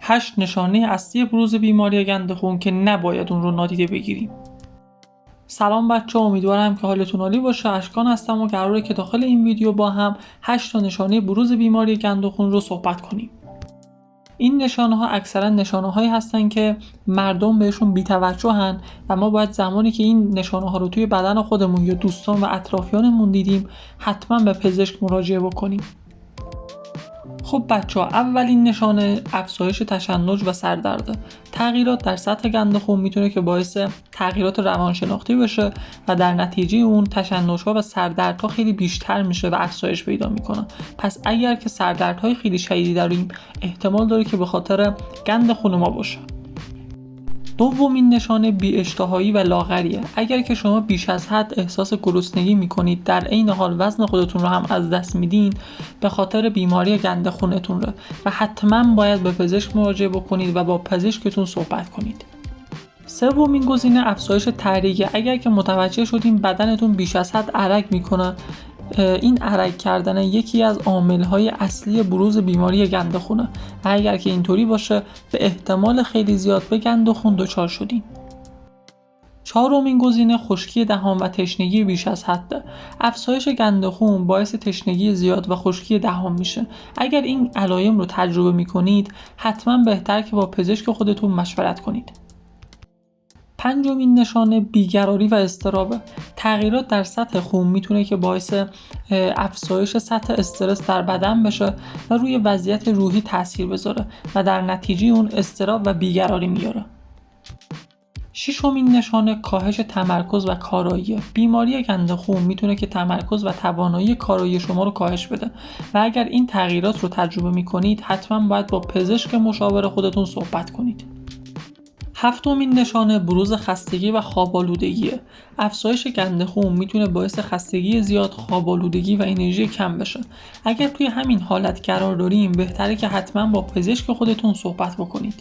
8 نشانه اصلی بروز بیماری گند خون که نباید اون رو نادیده بگیریم. سلام بچه، امیدوارم که حالتون عالی باشه. اشکان هستم و قراره که داخل این ویدیو با هم 8 نشانه بروز بیماری گند خون رو صحبت کنیم. این نشانه ها اکثرا نشانه هایی هستن که مردم بهشون بی‌توجهن و ما باید زمانی که این نشانه ها رو توی بدن خودمون یا دوستان و اطرافیانمون دیدیم حتما به پزشک مراجعه بکنیم. خب بچه ها، اولین نشانه افزایش تشنج و سردرده. تغییرات در سطح گند خون میتونه که باعث تغییرات روانشناختی بشه و در نتیجه اون تشنج‌ها و سردردها خیلی بیشتر میشه و افزایش پیدا میکنه. پس اگر که سردردهای خیلی شدیدی داریم، احتمال داره که به خاطر گند خون ما باشه. دومین نشانه بی‌اشتهایی و لاغریه. اگر که شما بیش از حد احساس گرسنگی میکنید، در عین حال وزن خودتون رو هم از دست میدین، به خاطر بیماری گند خونتون رو و حتما باید به پزشک مراجعه بکنید و با پزشکتون صحبت کنید. سومین گزینه افزایش تحریکه. اگر که متوجه شدین بدنتون بیش از حد عرق میکنه، این عرق کردن یکی از عامل‌های اصلی بروز بیماری گند خونه و اگر که اینطوری باشه به احتمال خیلی زیاد به گند خون دچار شدین. چهارمین گزینه خشکی دهان و تشنگی بیش از حد. افزایش گند خون باعث تشنگی زیاد و خشکی دهان میشه. اگر این علائم رو تجربه میکنید، حتما بهتر که با پزشک خودتون مشورت کنید. پنجمین نشانه بیقراری و اضطرابه. تغییرات در سطح خون میتونه که باعث افزایش سطح استرس در بدن بشه و روی وضعیت روحی تاثیر بذاره و در نتیجه اون اضطراب و بیقراری میاره. ششمین نشانه کاهش تمرکز و کارایی. بیماری گند خون میتونه که تمرکز و توانایی کارایی شما رو کاهش بده و اگر این تغییرات رو تجربه میکنید، حتما باید با پزشک مشاور خودتون صحبت کنید. هفتمین نشانه بروز خستگی و خواب‌آلودگیه. افزایش گند خون میتونه باعث خستگی زیاد، خواب‌آلودگی و انرژی کم بشه. اگر توی همین حالت قرار داریم، بهتره که حتما با پزشک خودتون صحبت بکنید.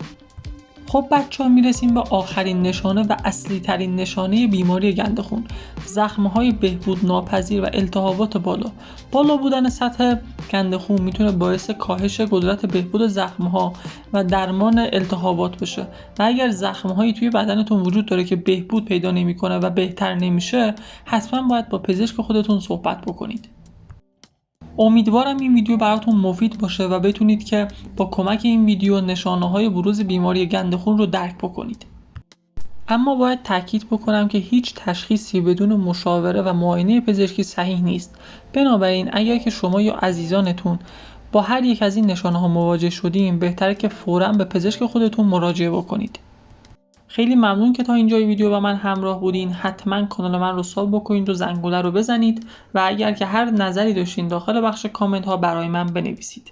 خب بچه‌ها، میرسیم به آخرین نشانه و اصلی ترین نشانه بیماری گند خون. زخم‌های بهبود ناپذیر و التهابات بالا بودن سطح گند خون میتونه باعث کاهش قدرت بهبود زخم‌ها و درمان التهابات بشه و اگر زخم‌هایی توی بدنتون وجود داره که بهبود پیدا نمی‌کنه و بهتر نمیشه، حتما باید با پزشک خودتون صحبت بکنید. امیدوارم این ویدیو براتون مفید باشه و بتونید که با کمک این ویدیو نشانه‌های بروز بیماری گند خون رو درک بکنید. اما باید تاکید بکنم که هیچ تشخیصی بدون مشاوره و معاینه پزشکی صحیح نیست. بنابراین اگر که شما یا عزیزانتون با هر یک از این نشانه‌ها مواجه شدین، بهتره که فوراً به پزشک خودتون مراجعه بکنید. خیلی ممنون که تا اینجای ویدیو با من همراه بودین. حتما کانال من رو ساب بکنید و زنگوله رو بزنید و اگر که هر نظری داشتین داخل بخش کامنت ها برای من بنویسید.